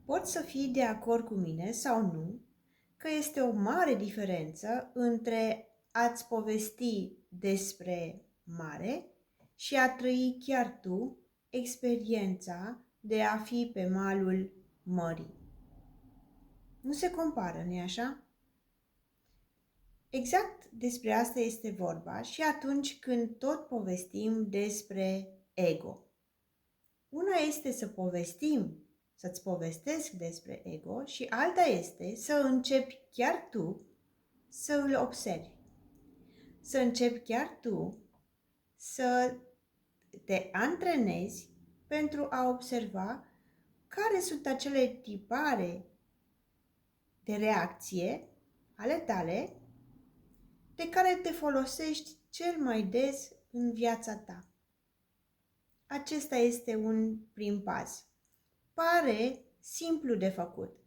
Poți să fii de acord cu mine sau nu că este o mare diferență între a-ți povesti despre mare și a trăi chiar tu experiența de a fi pe malul mării. Nu se compară, nu-i așa? Exact despre asta este vorba și atunci când tot povestim despre ego. Una este să povestim, să-ți povestesc despre ego și alta este să începi chiar tu să îl observi. Să începi chiar tu să te antrenezi pentru a observa care sunt acele tipare de reacție ale tale de care te folosești cel mai des în viața ta. Acesta este un prim pas. Pare simplu de făcut,